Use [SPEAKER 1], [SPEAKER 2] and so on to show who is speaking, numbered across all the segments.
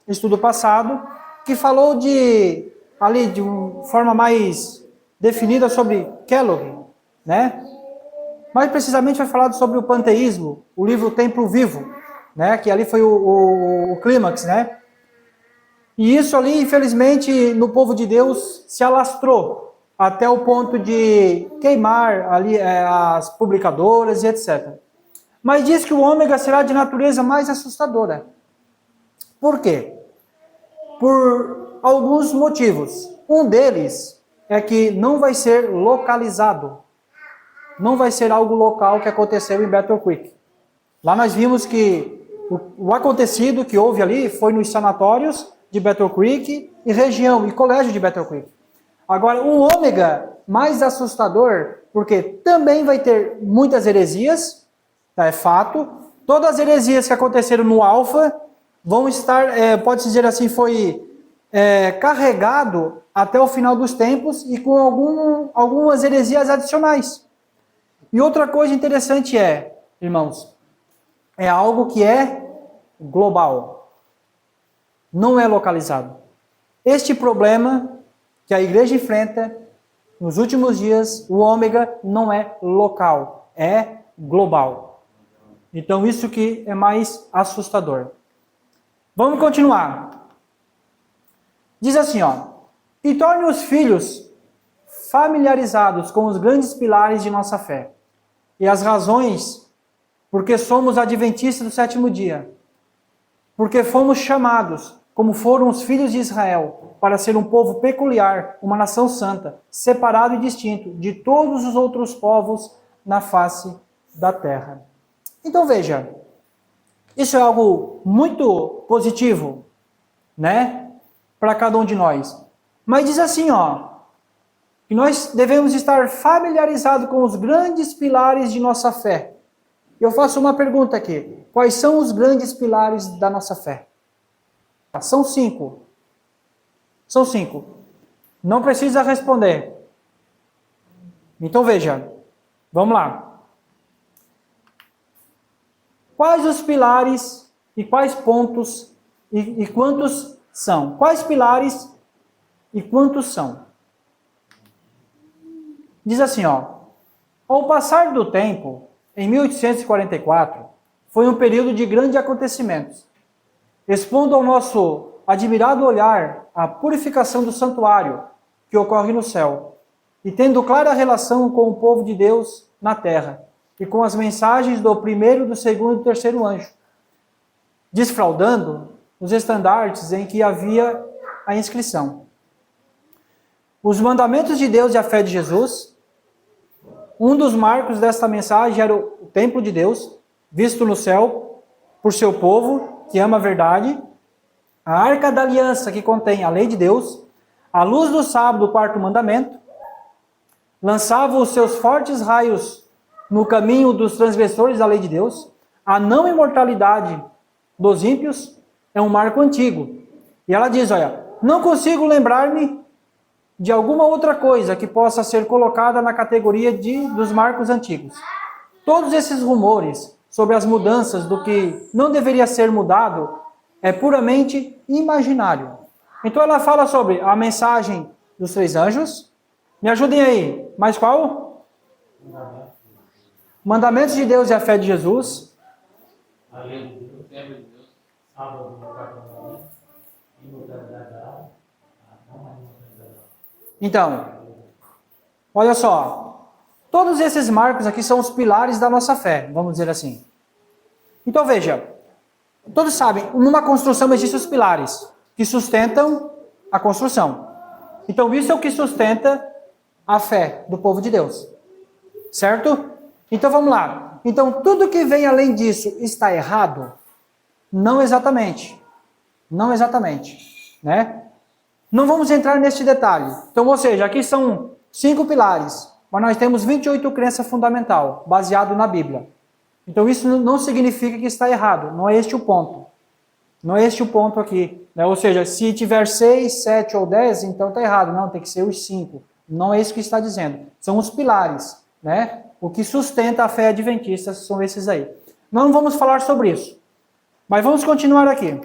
[SPEAKER 1] estudo passado, que falou ali de uma forma mais definida sobre Kellogg, né? Mais precisamente foi falado sobre o panteísmo, o livro Templo Vivo, né? Que ali foi o clímax, né? E isso ali, infelizmente, no povo de Deus se alastrou até o ponto de queimar ali as publicadoras e etc. Mas diz que o ômega será de natureza mais assustadora. Por quê? Por alguns motivos. Um deles é que não vai ser localizado. Não vai ser algo local que aconteceu em Battle Creek. Lá nós vimos que o acontecido que houve ali foi nos sanatórios de Battle Creek e região e colégio de Battle Creek. Agora, o ômega mais assustador, porque também vai ter muitas heresias, tá, é fato. Todas as heresias que aconteceram no alfa vão estar, pode-se dizer assim, foi carregado até o final dos tempos e com algumas heresias adicionais. E outra coisa interessante irmãos, é algo que é global, não é localizado. Este problema que a igreja enfrenta nos últimos dias, o ômega não é local, é global. Então isso que é mais assustador. Vamos continuar. Diz assim, e torne os filhos familiarizados com os grandes pilares de nossa fé e as razões porque somos adventistas do sétimo dia, porque fomos chamados, como foram os filhos de Israel, para ser um povo peculiar, uma nação santa, separado e distinto de todos os outros povos na face da terra. Então veja, isso é algo muito positivo, né, para cada um de nós. Mas diz assim, que nós devemos estar familiarizados com os grandes pilares de nossa fé. Eu faço uma pergunta aqui. Quais são os grandes pilares da nossa fé? São 5. São 5. Não precisa responder. Então veja. Vamos lá. Quais os pilares e quais pontos e quantos são? Quais pilares e quantos são? Diz assim, ao passar do tempo, em 1844, foi um período de grandes acontecimentos, expondo ao nosso admirado olhar a purificação do santuário que ocorre no céu, e tendo clara relação com o povo de Deus na terra, e com as mensagens do primeiro, do segundo e do terceiro anjo, desfraldando os estandartes em que havia a inscrição. Os mandamentos de Deus e a fé de Jesus. Um dos marcos desta mensagem era o templo de Deus, visto no céu por seu povo, que ama a verdade, a arca da aliança, que contém a lei de Deus, a luz do sábado, o quarto mandamento, lançava os seus fortes raios no caminho dos transgressores da lei de Deus, a não imortalidade dos ímpios é um marco antigo. E ela diz, não consigo lembrar-me de alguma outra coisa que possa ser colocada na categoria dos marcos antigos. Todos esses rumores sobre as mudanças do que não deveria ser mudado é puramente imaginário. Então ela fala sobre a mensagem dos 3 anjos. Me ajudem aí. Mais qual? Mandamentos de Deus e a fé de Jesus. A lei de Deus, o templo de Deus, sábado do quarto mandamento, imortalidade da alma, Então, olha só, todos esses marcos aqui são os pilares da nossa fé, vamos dizer assim. Então veja, todos sabem, numa construção existem os pilares que sustentam a construção. Então isso é o que sustenta a fé do povo de Deus, certo? Então vamos lá. Então tudo que vem além disso está errado? Não exatamente. Não exatamente, né? Não vamos entrar neste detalhe. Então, ou seja, aqui são 5 pilares, mas nós temos 28 crenças fundamentais, baseado na Bíblia. Então, isso não significa que está errado. Não é este o ponto. Não é este o ponto aqui. Né? Ou seja, se tiver 6, 7 ou 10, então está errado. Não, tem que ser os 5. Não é isso que está dizendo. São os pilares. Né? O que sustenta a fé adventista são esses aí. Nós não vamos falar sobre isso. Mas vamos continuar aqui.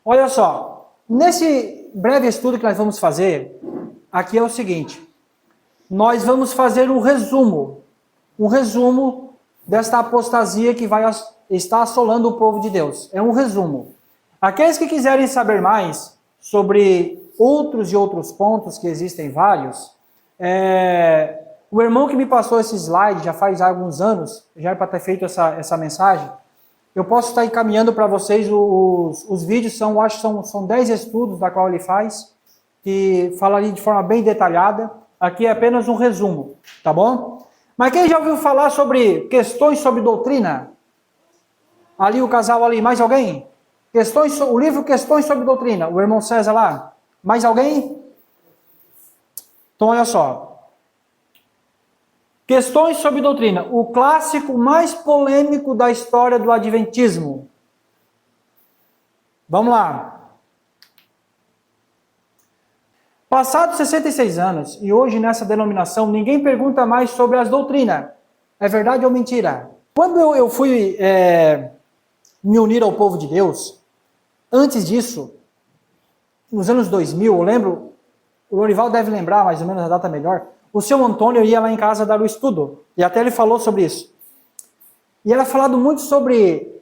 [SPEAKER 1] Olha só, nesse breve estudo que nós vamos fazer, aqui é o seguinte, nós vamos fazer um resumo desta apostasia que vai estar assolando o povo de Deus. É um resumo. Aqueles que quiserem saber mais sobre outros e outros pontos, que existem vários, o irmão que me passou esse slide já faz alguns anos, já era para ter feito essa mensagem, eu posso estar encaminhando para vocês os vídeos, são 10 estudos da qual ele faz, que fala ali de forma bem detalhada. Aqui é apenas um resumo, tá bom? Mas quem já ouviu falar sobre questões sobre doutrina? Ali o casal ali, mais alguém? O livro Questões sobre Doutrina, o irmão César lá. Mais alguém? Então olha só. Questões sobre doutrina, o clássico mais polêmico da história do adventismo. Vamos lá. Passados 66 anos, e hoje nessa denominação, ninguém pergunta mais sobre as doutrinas. É verdade ou mentira? Quando eu fui me unir ao povo de Deus, antes disso, nos anos 2000, eu lembro, o Lorival deve lembrar mais ou menos a data melhor, o seu Antônio ia lá em casa dar o estudo, e até ele falou sobre isso. E era falado muito sobre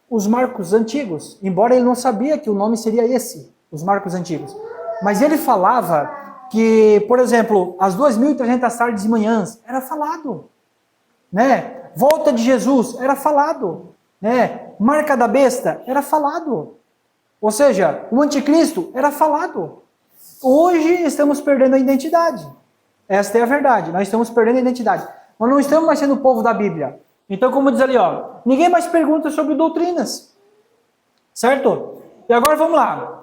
[SPEAKER 1] os marcos antigos, embora ele não sabia que o nome seria esse, os marcos antigos. Mas ele falava que, por exemplo, as 2.300 tardes e manhãs, era falado. Né? Volta de Jesus, era falado. Né? Marca da besta, era falado. Ou seja, o anticristo, era falado. Hoje estamos perdendo a identidade. Esta é a verdade, nós estamos perdendo a identidade. Nós não estamos mais sendo o povo da Bíblia. Então, como diz ali, ó, ninguém mais pergunta sobre doutrinas. Certo? E agora vamos lá.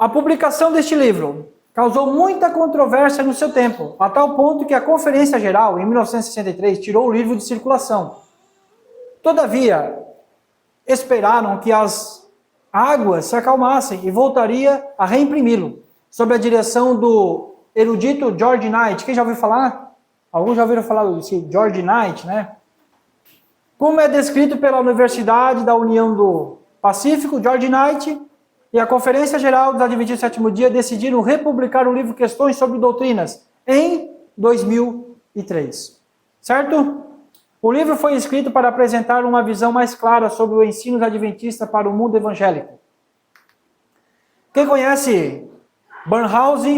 [SPEAKER 1] A publicação deste livro causou muita controvérsia no seu tempo, a tal ponto que a Conferência Geral, em 1963, tirou o livro de circulação. Todavia, esperaram que as águas se acalmassem e voltaria a reimprimi-lo, sob a direção do erudito George Knight. Quem já ouviu falar? Alguns já ouviram falar desse George Knight, né? Como é descrito pela Universidade da União do Pacífico, George Knight e a Conferência Geral dos Adventistas do Sétimo Dia decidiram republicar o livro Questões sobre Doutrinas em 2003. Certo? O livro foi escrito para apresentar uma visão mais clara sobre o ensino adventista para o mundo evangélico. Quem conhece Barnhouse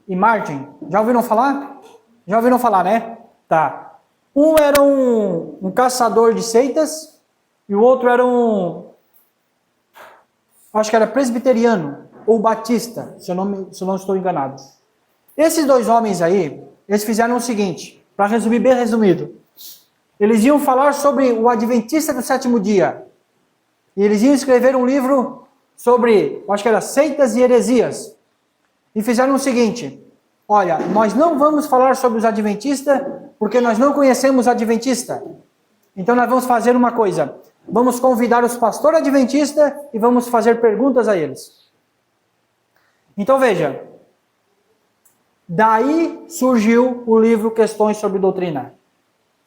[SPEAKER 1] e Martin? Já ouviram falar? Já ouviram falar, né? Tá. Um era um caçador de seitas e o outro era acho que era presbiteriano ou batista, se eu não estou enganado. Esses dois homens aí, eles fizeram o seguinte, para resumir bem resumido. Eles iam falar sobre o adventista do sétimo dia. E eles iam escrever um livro sobre, acho que era seitas e heresias. E fizeram o seguinte, olha, nós não vamos falar sobre os adventistas porque nós não conhecemos adventista. Então nós vamos fazer uma coisa, vamos convidar os pastores adventistas e vamos fazer perguntas a eles. Então veja, daí surgiu o livro Questões sobre Doutrina.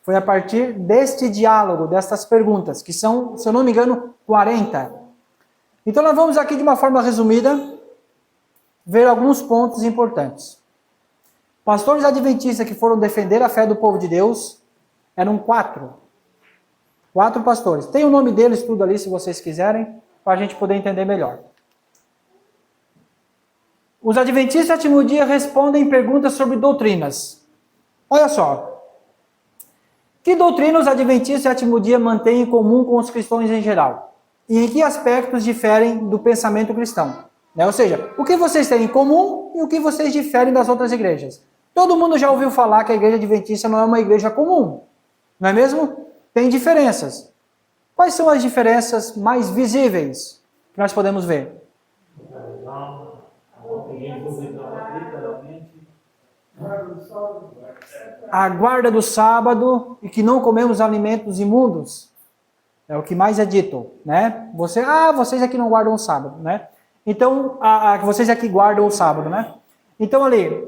[SPEAKER 1] Foi a partir deste diálogo, destas perguntas, que são, se eu não me engano, 40. Então nós vamos aqui de uma forma resumida, ver alguns pontos importantes. Pastores adventistas que foram defender a fé do povo de Deus, eram 4. 4 pastores. Tem o nome deles tudo ali, se vocês quiserem, para a gente poder entender melhor. Os adventistas do sétimo dia respondem perguntas sobre doutrinas. Olha só. Que doutrina os adventistas do sétimo dia mantêm em comum com os cristãos em geral? E em que aspectos diferem do pensamento cristão? Né? Ou seja, o que vocês têm em comum e o que vocês diferem das outras igrejas? Todo mundo já ouviu falar que a igreja adventista não é uma igreja comum. Não é mesmo? Tem diferenças. Quais são as diferenças mais visíveis que nós podemos ver? A guarda do sábado e que não comemos alimentos imundos. É o que mais é dito, né? Vocês aqui não guardam o sábado, né? Então, vocês aqui guardam o sábado, né? Então ali,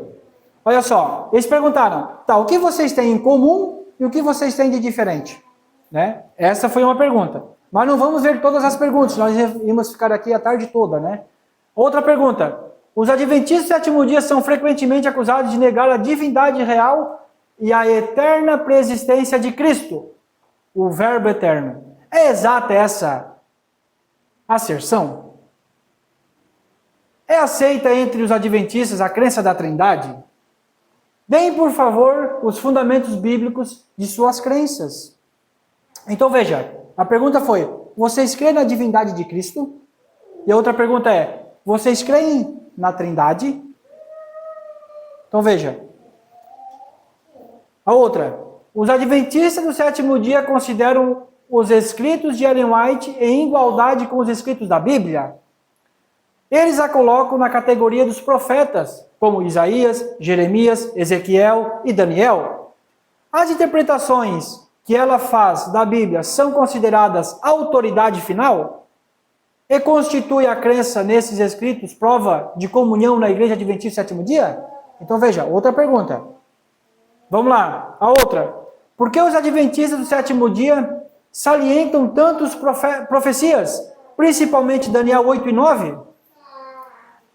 [SPEAKER 1] olha só, eles perguntaram, tá, o que vocês têm em comum e o que vocês têm de diferente? Né? Essa foi uma pergunta. Mas não vamos ver todas as perguntas, nós íamos ficar aqui a tarde toda, né? Outra pergunta. Os adventistas do sétimo dia são frequentemente acusados de negar a divindade real e a eterna preexistência de Cristo, o Verbo eterno. É exata essa asserção? É aceita entre os adventistas a crença da Trindade? Deem, por favor, os fundamentos bíblicos de suas crenças. Então veja, a pergunta foi, vocês creem na divindade de Cristo? E a outra pergunta é, vocês creem na Trindade? Então veja. A outra, os adventistas do sétimo dia consideram os escritos de Ellen White em igualdade com os escritos da Bíblia? Eles a colocam na categoria dos profetas, como Isaías, Jeremias, Ezequiel e Daniel. As interpretações que ela faz da Bíblia são consideradas autoridade final? E constitui a crença nesses escritos prova de comunhão na Igreja Adventista do sétimo dia? Então veja, outra pergunta. Vamos lá, a outra. Por que os adventistas do sétimo dia salientam tantas profecias, principalmente Daniel 8 e 9?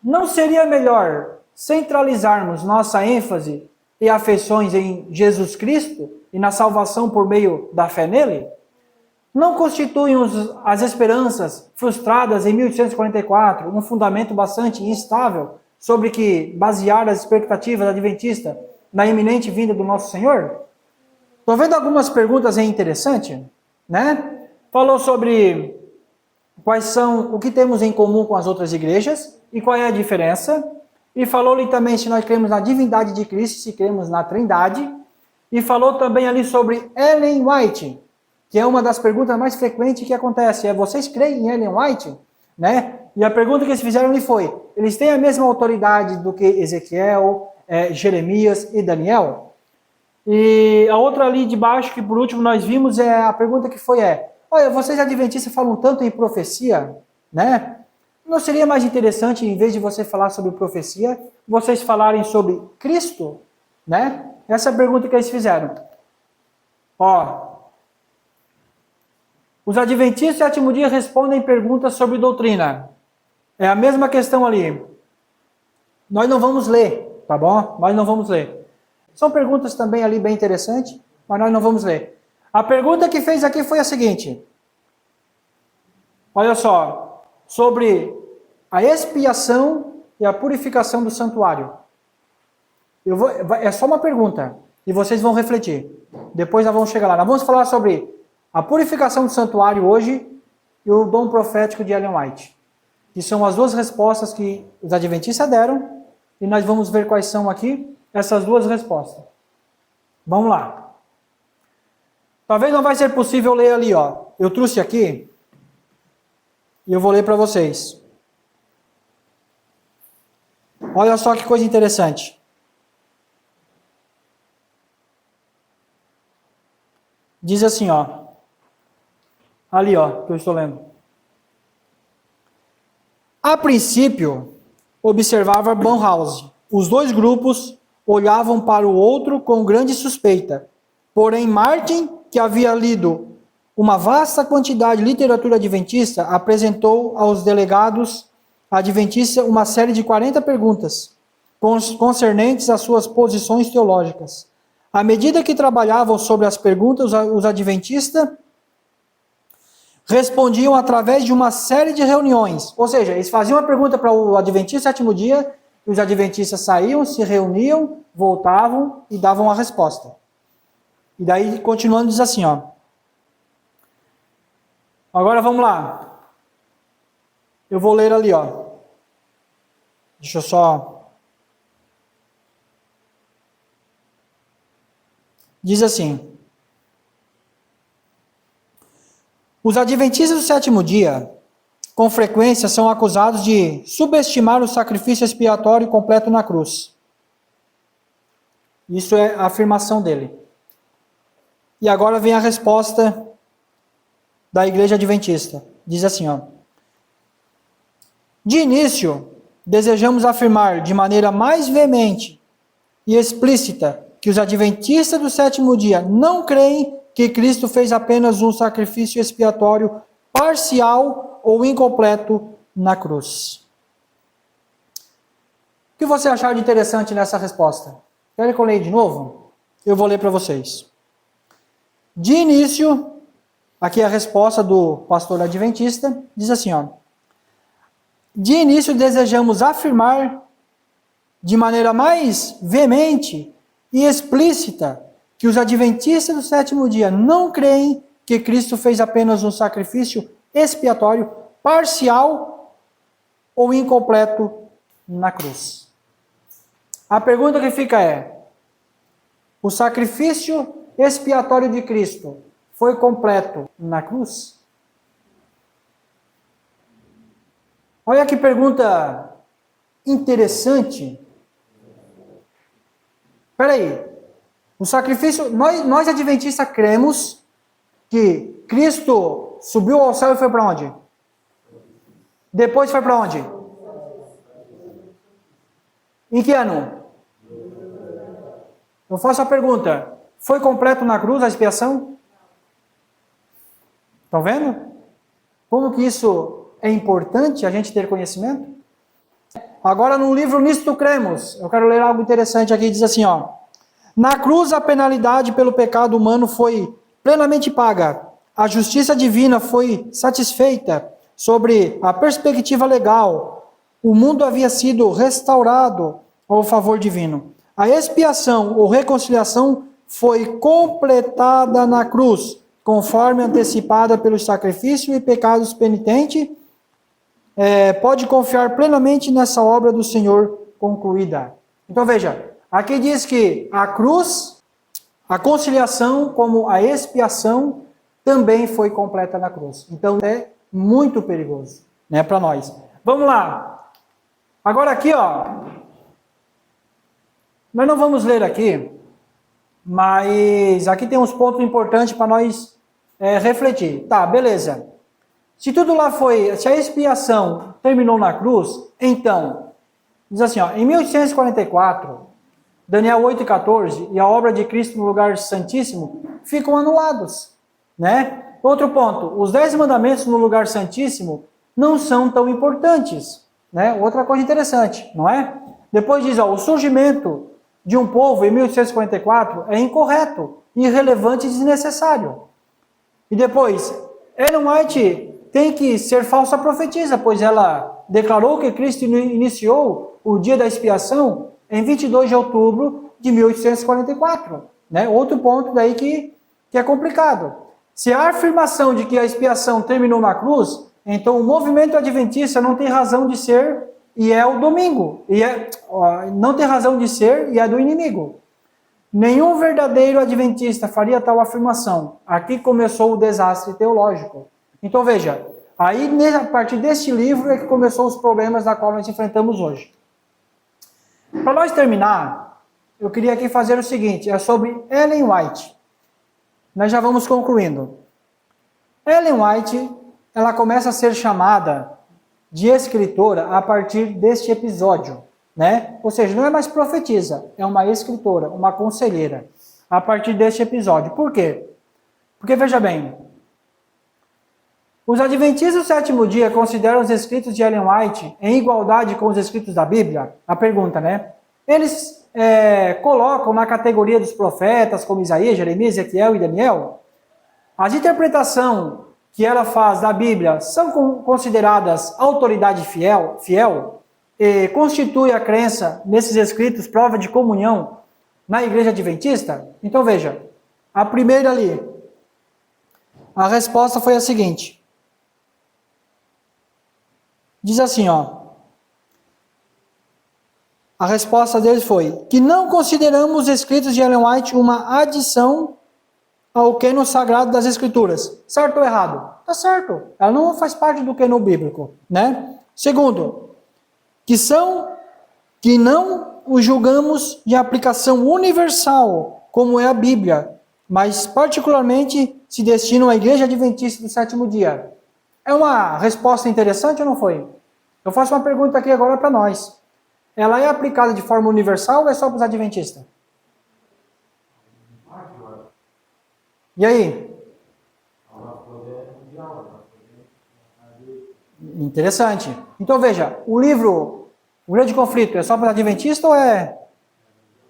[SPEAKER 1] Não seria melhor centralizarmos nossa ênfase e afeições em Jesus Cristo e na salvação por meio da fé nele? Não constituem as esperanças frustradas em 1844 um fundamento bastante instável sobre que basear as expectativas adventistas na iminente vinda do nosso Senhor? Estou vendo algumas perguntas aí interessantes, né? Falou sobre quais são, o que temos em comum com as outras igrejas e qual é a diferença. E falou-lhe também se nós cremos na divindade de Cristo, se cremos na Trindade. E falou também ali sobre Ellen White, que é uma das perguntas mais frequentes que acontece. É, vocês creem em Ellen White? Né? E a pergunta que eles fizeram ali foi, eles têm a mesma autoridade do que Ezequiel, Jeremias e Daniel? E a outra ali de baixo, que por último nós vimos, a pergunta que foi olha, vocês adventistas falam tanto em profecia, né? Não seria mais interessante, em vez de você falar sobre profecia, vocês falarem sobre Cristo, né? Essa é a pergunta que eles fizeram. Os adventistas do sétimo dia respondem perguntas sobre doutrina. É a mesma questão ali. Nós não vamos ler, tá bom? Nós não vamos ler. São perguntas também ali bem interessantes, mas nós não vamos ler. A pergunta que fez aqui foi a seguinte. Olha só, sobre a expiação e a purificação do santuário. É só uma pergunta, e vocês vão refletir. Depois nós vamos chegar lá. Nós vamos falar sobre a purificação do santuário hoje e o dom profético de Ellen White. Que são as duas respostas que os adventistas deram, e nós vamos ver quais são aqui essas duas respostas. Vamos lá. Talvez não vai ser possível ler ali, Eu trouxe aqui, e eu vou ler para vocês. Olha só que coisa interessante. Diz assim, ali, que eu estou lendo. A princípio, observava Bonhoeffer. Os dois grupos olhavam para o outro com grande suspeita. Porém, Martin, que havia lido uma vasta quantidade de literatura adventista, apresentou aos delegados adventistas uma série de 40 perguntas concernentes às suas posições teológicas. À medida que trabalhavam sobre as perguntas, os adventistas respondiam através de uma série de reuniões. Ou seja, eles faziam uma pergunta para o adventista sétimo dia, e os adventistas saíam, se reuniam, voltavam e davam a resposta. E daí, continuando, diz assim, Agora vamos lá. Eu vou ler ali, Deixa eu só... Diz assim: os adventistas do sétimo dia, com frequência, são acusados de subestimar o sacrifício expiatório completo na cruz. Isso é a afirmação dele. E agora vem a resposta da igreja adventista. Diz assim, de início, desejamos afirmar de maneira mais veemente e explícita que os adventistas do sétimo dia não creem que Cristo fez apenas um sacrifício expiatório parcial ou incompleto na cruz. O que você achar de interessante nessa resposta? Querem que eu leia de novo? Eu vou ler para vocês. De início, aqui é a resposta do pastor adventista, diz assim, ó. De início desejamos afirmar de maneira mais veemente e explícita que os adventistas do sétimo dia não creem que Cristo fez apenas um sacrifício expiatório parcial ou incompleto na cruz. A pergunta que fica é: o sacrifício expiatório de Cristo foi completo na cruz? Olha que pergunta interessante. Espera aí. O sacrifício, nós adventistas cremos que Cristo subiu ao céu e foi para onde? Depois foi para onde? Em que ano? Eu faço a pergunta: foi completo na cruz a expiação? Estão vendo? Como que isso é importante a gente ter conhecimento? Agora no livro Nisto Cremos, eu quero ler algo interessante aqui, diz assim, ó. Na cruz a penalidade pelo pecado humano foi plenamente paga. A justiça divina foi satisfeita sobre a perspectiva legal. O mundo havia sido restaurado ao favor divino. A expiação ou reconciliação foi completada na cruz, conforme antecipada pelo sacrifício e pecados penitente. Pode confiar plenamente nessa obra do Senhor concluída. Então veja, aqui diz que a cruz, a conciliação como a expiação também foi completa na cruz. Então é muito perigoso, né, para nós. Vamos lá. Agora aqui, ó, nós não vamos ler aqui, mas aqui tem uns pontos importantes para nós refletir. Tá, beleza. Se tudo lá foi, se a expiação terminou na cruz, então, diz assim, ó, em 1844, Daniel 8,14 e a obra de Cristo no lugar santíssimo ficam anulados, né? Outro ponto, os 10 mandamentos no lugar santíssimo não são tão importantes, né? Outra coisa interessante, não é? Depois diz, ó, o surgimento de um povo em 1844 é incorreto, irrelevante e desnecessário. E depois, Ellen White tem que ser falsa profetisa, pois ela declarou que Cristo iniciou o dia da expiação em 22 de outubro de 1844. Né? Outro ponto daí que é complicado. Se a afirmação de que a expiação terminou na cruz, então o movimento adventista não tem razão de ser e é o domingo. Não tem razão de ser e é do inimigo. Nenhum verdadeiro adventista faria tal afirmação. Aqui começou o desastre teológico. Então veja, aí a partir deste livro é que começou os problemas da qual nós enfrentamos hoje. Para nós terminar, eu queria aqui fazer o seguinte, é sobre Ellen White. Nós já vamos concluindo. Ellen White, ela começa a ser chamada de escritora a partir deste episódio, né? Ou seja, não é mais profetisa, é uma escritora, uma conselheira, a partir deste episódio. Por quê? Porque veja bem, os adventistas do sétimo dia consideram os escritos de Ellen White em igualdade com os escritos da Bíblia? A pergunta, né? Eles colocam na categoria dos profetas, como Isaías, Jeremias, Ezequiel e Daniel. As interpretações que ela faz da Bíblia são consideradas autoridade fiel e constitui a crença nesses escritos prova de comunhão na igreja adventista? Então veja, a primeira ali, a resposta foi a seguinte. Diz assim, ó. A resposta deles foi que não consideramos os escritos de Ellen White uma adição ao cânon sagrado das Escrituras. Certo ou errado? Tá certo. Ela não faz parte do cânon bíblico, né? Segundo, que não o julgamos de aplicação universal, como é a Bíblia, mas particularmente se destinam à igreja adventista do sétimo dia. É uma resposta interessante ou não foi? Eu faço uma pergunta aqui agora para nós. Ela é aplicada de forma universal ou é só para os adventistas? E aí? Interessante. Então veja, o livro O Grande Conflito é só para adventista ou é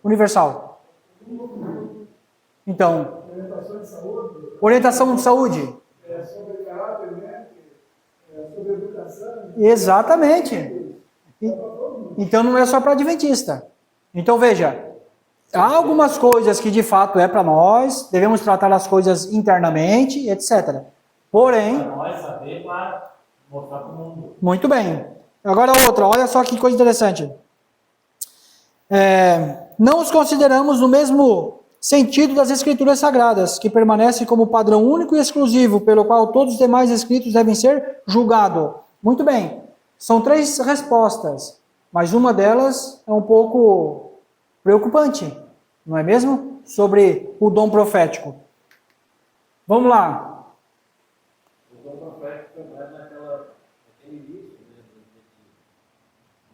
[SPEAKER 1] universal? Então, orientação de saúde.
[SPEAKER 2] É sobre caráter, né? É sobre educação.
[SPEAKER 1] Exatamente. Então não é só para adventista. Então veja, há algumas coisas que de fato é para nós, devemos tratar as coisas internamente, etc. Porém,
[SPEAKER 3] Para nós saber, para mostrar para o mundo.
[SPEAKER 1] muito bem. Agora outra, olha só que coisa interessante. Não os consideramos no mesmo sentido das Escrituras Sagradas, que permanecem como padrão único e exclusivo, pelo qual todos os demais escritos devem ser julgados. Muito bem. São 3 respostas, mas uma delas é um pouco preocupante, não é mesmo? Sobre o dom profético. Vamos lá.
[SPEAKER 3] O dom profético é mais naquele início, né?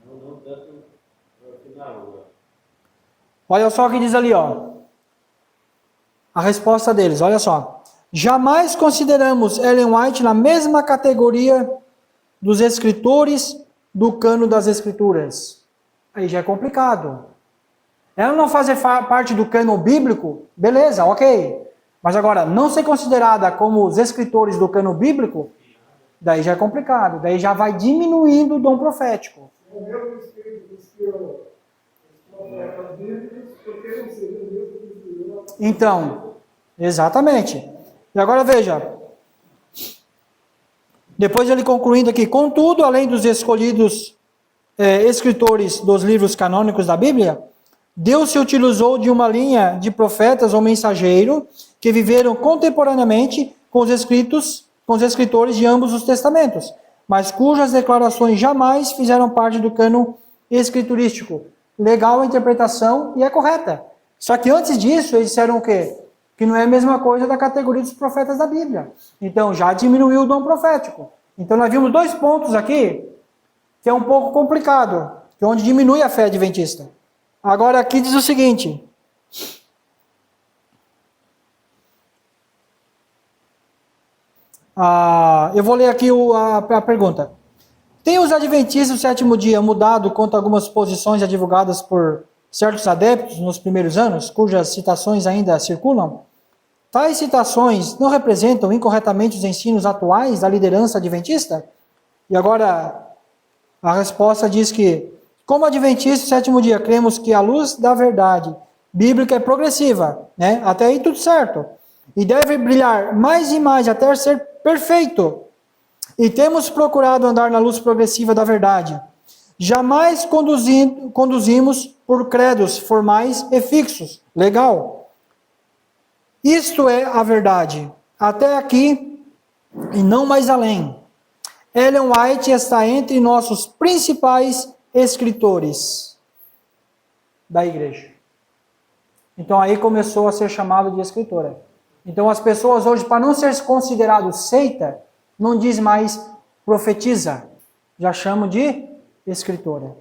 [SPEAKER 3] Não tanto no final.
[SPEAKER 1] Olha só o que diz ali, ó. A resposta deles, olha só. Jamais consideramos Ellen White na mesma categoria dos escritores do cano das Escrituras. Aí já é complicado. Ela não fazer parte do cano bíblico, beleza, ok. Mas agora, não ser considerada como os escritores do cano bíblico, daí já é complicado. Daí já vai diminuindo o dom profético.
[SPEAKER 2] O meu espírito inspirou os profetas bíblicos, porque não seria o mesmo que inspirou.
[SPEAKER 1] Então, exatamente. E agora veja. Depois ele concluindo aqui, contudo, além dos escolhidos escritores dos livros canônicos da Bíblia, Deus se utilizou de uma linha de profetas ou mensageiro que viveram contemporaneamente com os escritores de ambos os testamentos, mas cujas declarações jamais fizeram parte do cano escriturístico. Legal a interpretação e é correta. Só que antes disso, eles disseram o quê? Que não é a mesma coisa da categoria dos profetas da Bíblia. Então, já diminuiu o dom profético. Então, nós vimos 2 pontos aqui, que é um pouco complicado, que é onde diminui a fé adventista. Agora, aqui diz o seguinte. Eu vou ler aqui a pergunta. Tem os adventistas do 7º dia mudado quanto a algumas posições divulgadas por certos adeptos nos primeiros anos, cujas citações ainda circulam? Tais citações não representam incorretamente os ensinos atuais da liderança adventista? E agora a resposta diz que, como adventistas do 7º dia, cremos que a luz da verdade bíblica é progressiva, né? Até aí tudo certo. E deve brilhar mais e mais até ser perfeito. E temos procurado andar na luz progressiva da verdade. Jamais conduzimos por credos formais e fixos. Legal. Isto é a verdade. Até aqui e não mais além. Ellen White está entre nossos principais escritores da igreja. Então aí começou a ser chamado de escritora. Então as pessoas hoje, para não ser considerado seita, não diz mais profetiza, já chamam de escritora.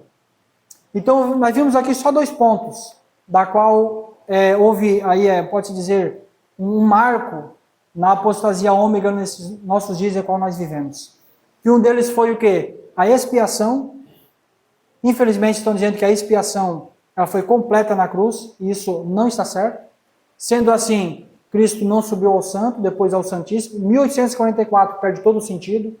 [SPEAKER 1] Então nós vimos aqui só 2 pontos, da qual houve aí, pode-se dizer, um marco na apostasia ômega nesses nossos dias em qual nós vivemos. E um deles foi o quê? A expiação. Infelizmente estão dizendo que a expiação ela foi completa na cruz, e isso não está certo. Sendo assim, Cristo não subiu ao santo, depois ao santíssimo. 1844 perde todo o sentido.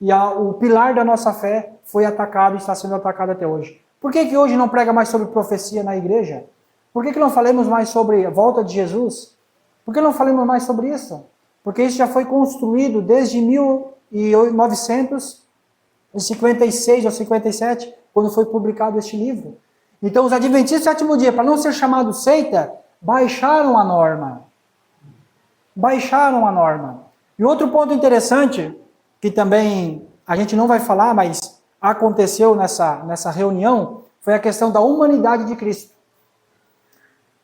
[SPEAKER 1] E o pilar da nossa fé foi atacado e está sendo atacado até hoje. Por que hoje não prega mais sobre profecia na igreja? Por que não falamos mais sobre a volta de Jesus? Por que não falamos mais sobre isso? Porque isso já foi construído desde 1956 ou 57, quando foi publicado este livro. Então os adventistas do 7º dia, para não ser chamado seita, baixaram a norma. Baixaram a norma. E outro ponto interessante, que também a gente não vai falar, mas aconteceu nessa reunião, foi a questão da humanidade de Cristo.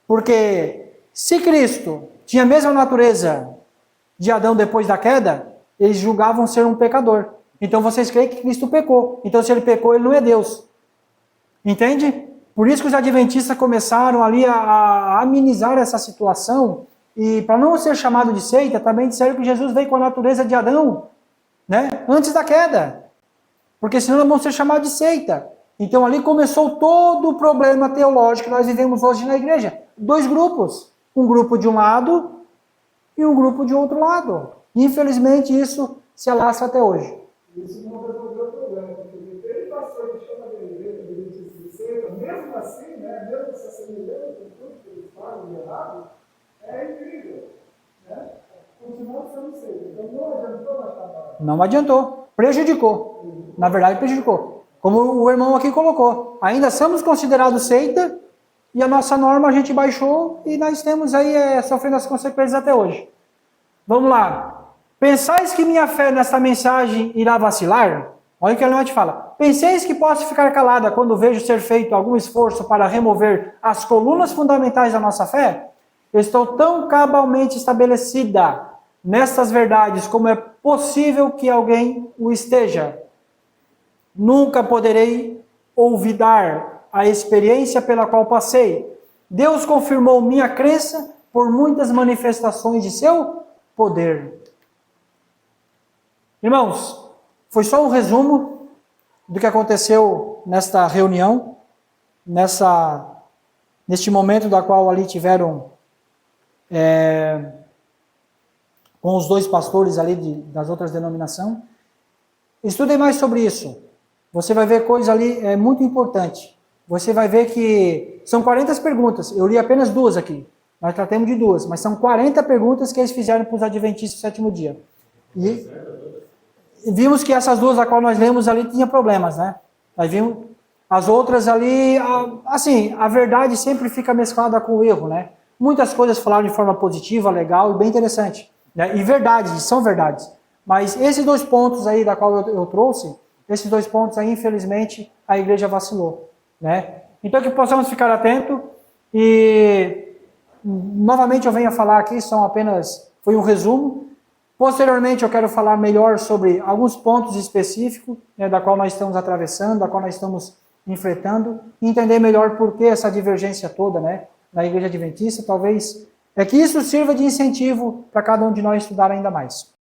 [SPEAKER 1] Porque se Cristo tinha a mesma natureza de Adão depois da queda, eles julgavam ser um pecador. Então vocês creem que Cristo pecou. Então se ele pecou, ele não é Deus. Entende? Por isso que os adventistas começaram ali a amenizar essa situação. E para não ser chamado de seita, também disseram que Jesus veio com a natureza de Adão, né? Antes da queda. Porque senão nós vamos ser chamados de seita. Então ali começou todo o problema teológico que nós vivemos hoje na igreja. 2 grupos. Um grupo de um lado e um grupo de outro lado. Infelizmente isso se alastra até hoje.
[SPEAKER 2] Isso não resolveu o problema, porque ele passou de chama da igreja, de seita, mesmo assim, né, mesmo se assemelhando com tudo que eles falam de errado, é incrível. Né? Continuamos sendo seita. Então não adiantou na chamada.
[SPEAKER 1] Não adiantou. Prejudicou. Na verdade, prejudicou. Como o irmão aqui colocou. Ainda somos considerados seita e a nossa norma a gente baixou e nós temos aí sofrendo as consequências até hoje. Vamos lá. Pensais que minha fé nesta mensagem irá vacilar? Olha o que ele te fala. Penseis que posso ficar calada quando vejo ser feito algum esforço para remover as colunas fundamentais da nossa fé? Eu estou tão cabalmente estabelecida nestas verdades como é possível que alguém o esteja. Nunca poderei olvidar a experiência pela qual passei. Deus confirmou minha crença por muitas manifestações de seu poder. Irmãos, foi só um resumo do que aconteceu nesta reunião, neste momento da qual ali tiveram com os 2 pastores ali das outras denominações. Estudem mais sobre isso. Você vai ver coisa ali muito importante. Você vai ver que são 40 perguntas. Eu li apenas 2 aqui. Nós tratamos de 2, mas são 40 perguntas que eles fizeram para os adventistas do 7º dia. E vimos que essas 2 a qual nós lemos ali tinha problemas, né? Nós vimos as outras ali, assim, a verdade sempre fica mesclada com o erro, né? Muitas coisas falaram de forma positiva, legal e bem interessante, né? E verdades, são verdades. Mas esses 2 pontos aí da qual eu trouxe, esses 2 pontos aí, infelizmente, a igreja vacilou, né? Então que possamos ficar atentos e novamente eu venho a falar aqui, foi um resumo. Posteriormente eu quero falar melhor sobre alguns pontos específicos, né, da qual nós estamos atravessando, da qual nós estamos enfrentando, e entender melhor por que essa divergência toda, né, na igreja adventista. Talvez que isso sirva de incentivo para cada um de nós estudar ainda mais.